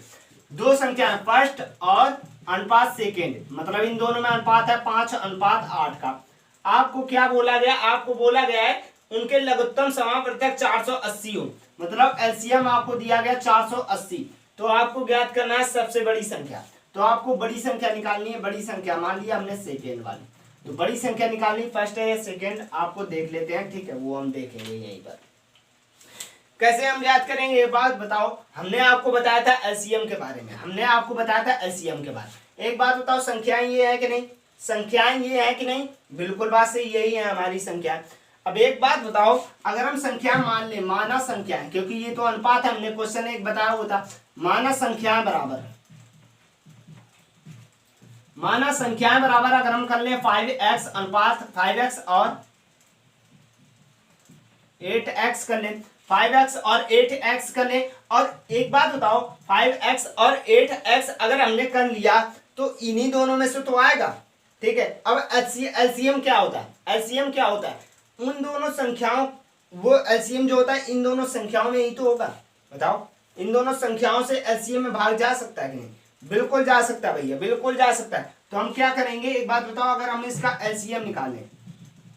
दो संख्या फर्स्ट और अनुपात सेकेंड, मतलब इन दोनों में अनुपात है 5:8 का। आपको क्या बोला गया, आपको बोला गया है उनके लघुत्तम समावर्तक 480 हो, मतलब एलसीएम आपको दिया गया 480। तो आपको ज्ञात करना है सबसे बड़ी संख्या, तो आपको बड़ी संख्या निकालनी है। बड़ी संख्या मान लिया हमने सेकेंड वाली, तो बड़ी संख्या निकालनी, फर्स्ट है या सेकेंड आपको देख लेते हैं, ठीक है, वो हम देखेंगे यहीं पर। कैसे हम याद करेंगे ये बात बताओ। हमने आपको बताया था एलसीएम के बारे में, एक बात बताओ, संख्याएं ये है कि नहीं, बिल्कुल बात सही, यही है हमारी संख्या। अब एक बात बताओ, अगर हम संख्या मान ले, माना संख्या है, क्योंकि ये तो अनुपात है, हमने क्वेश्चन एक बताया हुआ था, माना संख्याएं बराबर अगर हम कर ले 5x अनुपात 5x और 8x कर ले, 5x और 8x कर ले। और एक बात बताओ, 5x और 8x अगर हमने कर लिया तो इन्हीं दोनों में से तो आएगा, ठीक है। अब एलसीएम क्या होता है, उन दोनों संख्याओं, वो एलसीएम जो होता है इन दोनों संख्याओं में ही तो होगा। बताओ इन दोनों संख्याओं से एलसीएम में भाग जा सकता है कि नहीं, बिल्कुल जा सकता है भैया, बिल्कुल जा सकता है। तो हम क्या करेंगे, एक बात बताओ, अगर हम इसका एलसीएम निकालें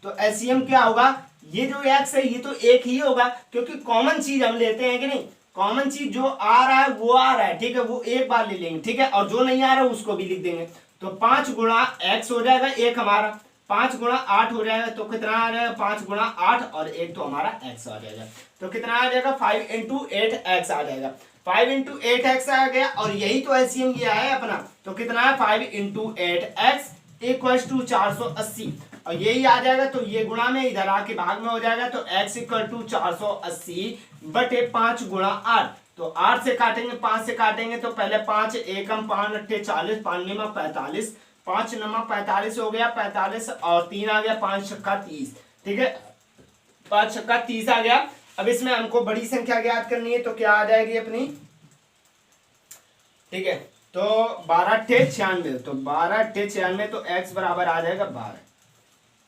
तो एलसीएम क्या होगा, ये जो एक्स है ये तो एक ही होगा, क्योंकि कॉमन चीज हम लेते हैं कि नहीं, कॉमन चीज जो आ रहा है वो आ रहा है, ठीक है, वो एक बार ले लेंगे, ठीक है, और जो नहीं आ रहा है उसको भी लिख देंगे। तो 5 गुणा एक्स हो जाएगा एक हमारा, 5 गुणा 8 हो जाएगा, तो कितना आ जाएगा 5 गुणा 8 और एक तो हमारा एक्स आ जाएगा। तो कितना आ जाएगा 5 × 8x आ जाएगा, 5 × 8x आ गया, और यही तो एलसीएम ये है अपना। तो कितना है 5 × 8x = 480, और यही आ जाएगा। तो ये गुणा में इधर आके भाग में हो जाएगा, तो x = 480 बटे 5 गुणा 8। तो 8 से काटेंगे, 5 से काटेंगे तो पहले 5 एकम 5 8 40, 5 9 45, 5 नमा 45 हो गया, 45 और 3 आ गया, 5 छक्का 30। ठीक है, 5 छक्का 30 आ गया। अब इसमें हमको बड़ी संख्या ज्ञात करनी है, तो क्या आ जाएगी अपनी, ठीक है, तो 12 अट्ठे 96, तो 12 अट्ठे 96, तो x बराबर आ जाएगा 12।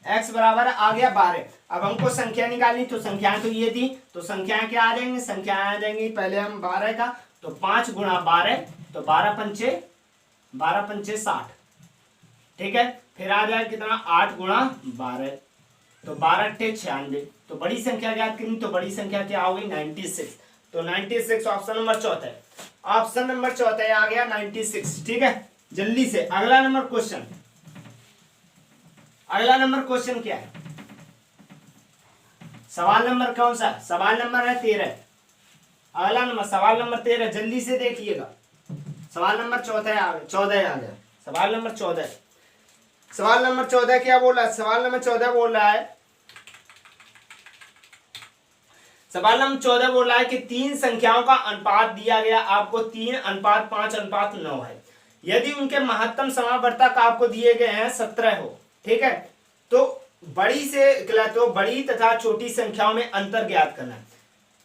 x बराबर आ गया 12। अब हमको संख्या निकालनी, तो संख्या तो ये थी, तो संख्या क्या आ जाएंगे, संख्या आ जाएंगी पहले हम 12 का, तो 5 गुणा 12, तो 12 पंचे 60। ठीक है, फिर आ जाएगा कितना, 8 गुणा 12, तो 12 अट्ठे 96, तो बड़ी संख्या ज्ञात करनी, तो बड़ी संख्या क्या होगी 96, तो 96 ऑप्शन नंबर चौथा है। ऑप्शन नंबर चौथा आ गया 96। ठीक है, जल्दी से अगला नंबर क्वेश्चन, अगला नंबर क्वेश्चन क्या है, सवाल नंबर कौन सा, सवाल नंबर है 13। अगला नंबर सवाल नंबर 13, जल्दी से देखिएगा, सवाल नंबर 14 आ गया, सवाल नंबर 14। सवाल नंबर 14 क्या बोल रहा है, सवाल नंबर 14 बोल रहा है, सवाल नंबर 14 बोल रहा है कि 3 संख्याओं का अनुपात दिया गया आपको 3:5:9 है। यदि उनके महत्तम समावर्तक आपको दिए गए हैं 17 हो, ठीक है, तो बड़ी तथा छोटी संख्याओं में अंतर ज्ञात करना है।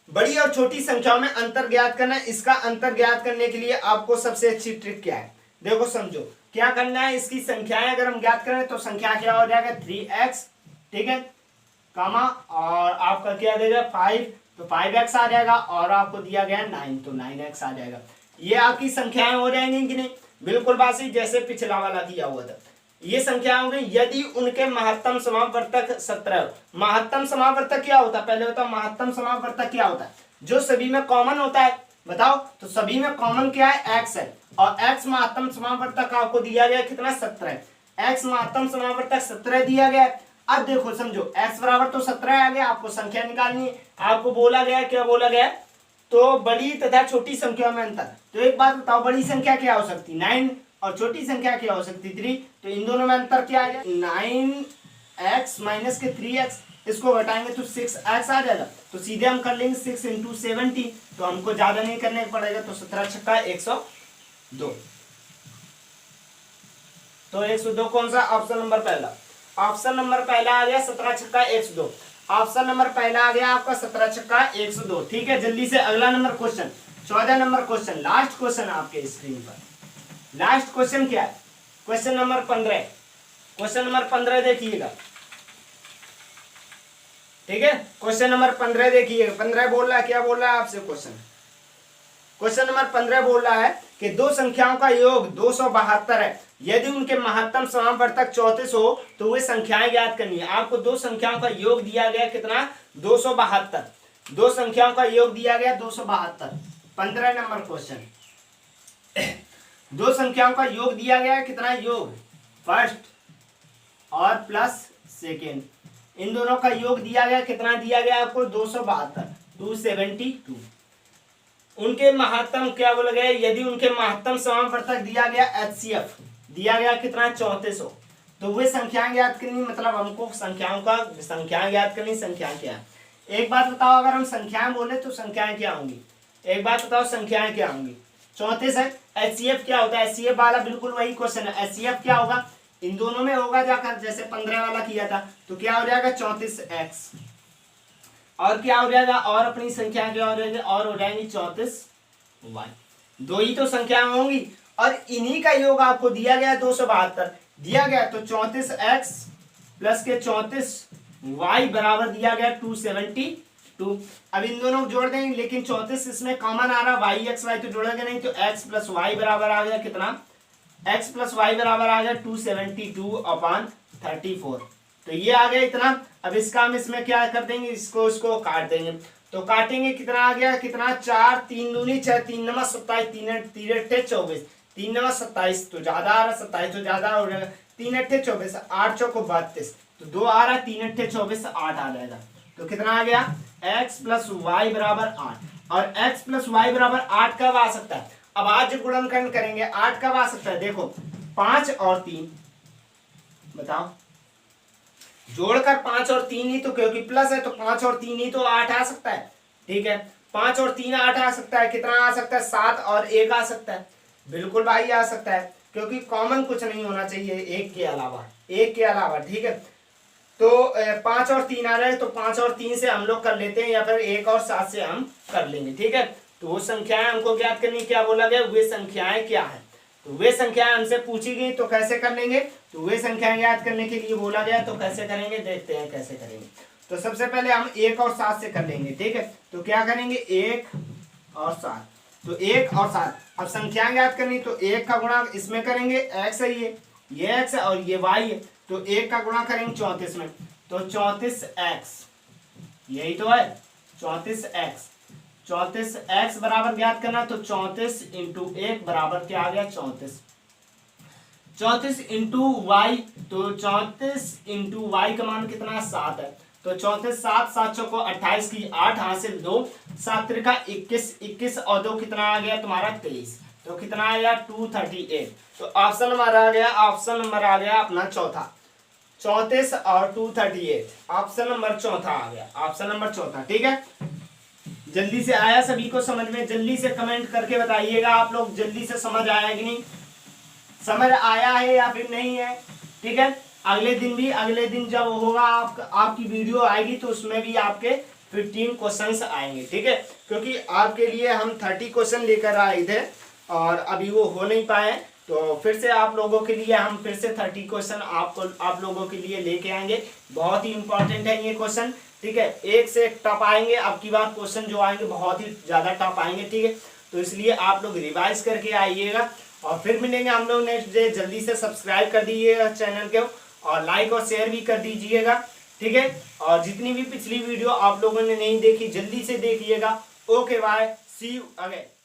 बड़ी और छोटी संख्याओं में अंतर ज्ञात करना है। इसका अंतर ज्ञात करने के लिए आपको सबसे अच्छी ट्रिक क्या है, देखो समझो क्या करना है। इसकी संख्याएं अगर हम ज्ञात करें तो संख्या क्या हो जाएगा 3x, ठीक है, कामा और आपका क्या देगा 5, तो 5x आ जाएगा, और आपको दिया गया 9, तो 9x आ जाएगा। ये आपकी संख्याएं हो जाएंगी कि नहीं, बिल्कुल बासी जैसे पिछला वाला दिया हुआ था। ये संख्या हो गई यदि उनके महत्तम समावर्तक 17। महत्तम समावर्तक क्या होता है, पहले बताओ महत्तम समावर्तक क्या होता है, जो सभी में कॉमन होता है, बताओ। तो सभी में कॉमन क्या है, x है, और x महत्तम समावर्तक आपको दिया गया कितना 17, x महत्तम समावर्तक 17 दिया गया। अब देखो समझो x बराबर तो 17 आ गया, आपको संख्या निकालनी है। आपको बोला गया, क्या बोला गया, तो बड़ी तथा छोटी संख्या में अंतर। तो एक बात बताओ, बड़ी संख्या क्या हो सकती 9 और छोटी संख्या क्या हो सकती 3, तो इन दोनों में अंतर क्या आ गया 9x माइनस के 3x, इसको घटाएंगे तो 6x आ जाएगा। तो सीधे हम कर लेंगे 6 × 70, तो हमको ज्यादा नहीं करने पड़ेगा, तो 17 छक्का 102, तो 102 कौन सा, ऑप्शन नंबर पहला। ऑप्शन नंबर पहला आ गया 17 छक्का 102, ऑप्शन नंबर पहला आ गया आपका 17 छक्का 102। ठीक है, जल्दी से अगला number question, 14 number question, last question आपके स्क्रीन पर। लास्ट क्वेश्चन क्या है, क्वेश्चन नंबर 15, क्वेश्चन नंबर 15 देखिएगा। ठीक है, क्वेश्चन नंबर 15 देखिएगा। 15 बोल रहा है, क्या बोल रहा है आपसे क्वेश्चन, क्वेश्चन नंबर 15 बोल रहा है कि दो संख्याओं का योग 272 है। यदि उनके महत्तम समावर्तक 34 हो तो वे संख्याएं ज्ञात करनी है। आपको दो संख्याओं का योग दिया गया कितना 272, दो संख्याओं का योग दिया गया 272। 15 नंबर क्वेश्चन, दो संख्याओं का योग दिया गया है कितना, योग फर्स्ट और प्लस सेकेंड, इन दोनों का योग दिया गया कितना, दिया गया आपको 272, 272। उनके महत्तम क्या बोला गया, यदि उनके महत्तम समावर्तक दिया गया HCF, दिया गया कितना 3400, तो वे संख्याएं ज्ञात करनी, मतलब हमको संख्याओं का संख्याएं ज्ञात करनी। संख्या क्या है, एक बात बताओ, अगर हम संख्याएं बोले तो संख्याएं क्या होंगी, एक बात बताओ संख्याएं क्या होंगी। 34 है, HCF क्या होता है, HCF वाला बिल्कुल वही क्वेश्चन है। HCF क्या होगा, इन दोनों में होगा जाकर, जैसे 15 वाला किया था, तो क्या हो जाएगा 34x, और क्या हो जाएगा, और अपनी संख्या क्या हो जाएगी, और हो जाएंगी 34y। दो ही तो संख्या होंगी, और इन्हीं का योग आपको दिया गया 272 दिया गया, तो 34x प्लस के 34y बराबर दिया गया 272। अब इन दोनों को जोड़ देंगे, लेकिन 34 इसमें कॉमन आ रहा, y x y तो जोड़ेगा नहीं, तो x प्लस वाई बराबर आ गया कितना, x प्लस वाई बराबर आ गया 272/34, तो ये आ गया इतना। अब इसका हम इसमें क्या कर देंगे, इसको काट देंगे, तो काटेंगे कितना आ गया, कितना 4 3 दूनी 6 3 9 27 3 8 24 3 9 27, तो ज्यादा आ रहा 27 तो ज्यादा हो जाएगा, 3 8 24 8 चौको 32, तो 2 आ रहा 3 8 24 8 आ जाएगा, तो कितना आ गया x प्लस वाई बराबर 8, और x प्लस वाई बराबर 8 कब आ सकता है, अब आज गुणनखंड करेंगे 8 कब आ सकता है, देखो 5 और 3 बताओ, जोड़कर 5 और 3 ही तो, क्योंकि प्लस है तो 5 और 3 ही तो 8 आ सकता है। ठीक है, 5 और 3 8 आ सकता है, कितना आ सकता है 7 और 1 आ सकता है, बिल्कुल भाई आ सकता है। क्योंकि कॉमन कुछ नहीं होना चाहिए एक के अलावा, ठीक है। तो 5 और 3 आ रहा है, तो 5 और 3 से हम लोग कर लेते हैं, या फिर 1 और 7 से हम कर लेंगे, ठीक है। तो वो संख्याएं हमको ज्ञात करनी, क्या बोला गया, वे संख्याएं क्या है। तो वे संख्याएं हमसे पूछी गई, तो कैसे कर लेंगे, तो वे संख्याएं याद करने के लिए बोला गया, तो कैसे करेंगे, देखते हैं कैसे करेंगे। तो सबसे पहले हम 1 और 7 से कर लेंगे, ठीक है। तो क्या करेंगे, 1 और 7, तो 1 और 7, अब संख्याएं याद करनी, तो 1 का गुणा इसमें करेंगे, x है, ये x है और ये y है, तो 1 का गुणा करेंगे 34 में, तो 34x, यही तो है 34x। 34x बराबर ज्ञात करना, तो 34 इंटू 1 बराबर क्या आ गया, 34। 34 इंटू वाई, तो 34 इंटू वाई का मान कितना, 7 है, तो 34 7 7 चौको 28 की 8 हासिल 2 7 त्रिका 21 21 और 2 कितना आ गया तुम्हारा 23, तो कितना आया 238। तो ऑप्शन नंबर आ गया अपना चौथा, 34 और 238, ऑप्शन नंबर चौथा आ गया, ऑप्शन नंबर चौथा, ठीक है। जल्दी से आया सभी को समझ में, जल्दी से कमेंट करके बताइएगा आप लोग, जल्दी से समझ आया कि नहीं, समझ आया है या फिर नहीं है, ठीक है। अगले दिन जब होगा आपकी वीडियो आएगी, तो उसमें भी आपके 15 क्वेश्चंस आएंगे, ठीक है। क्योंकि आपके लिए हम 30 क्वेश्चन लेकर आए थे और अभी वो हो नहीं पाए, तो फिर से आप लोगों के लिए हम फिर से 30 क्वेश्चन आप लोगों के लिए लेके आएंगे। बहुत ही इंपॉर्टेंट है ये क्वेश्चन, ठीक है, एक से एक टफ आएंगे, अब की बार क्वेश्चन जो आएंगे बहुत ही ज्यादा टफ आएंगे, ठीक है। तो इसलिए आप लोग रिवाइज करके आइएगा, और फिर मिलेंगे हम लोग नेक्स्ट डे। जल्दी से सब्सक्राइब कर दीजिएगा चैनल को, और लाइक और शेयर भी कर दीजिएगा, ठीक है। और जितनी भी पिछली वीडियो आप लोगों ने नहीं देखी, जल्दी से देखिएगा। Okay bye, see you again.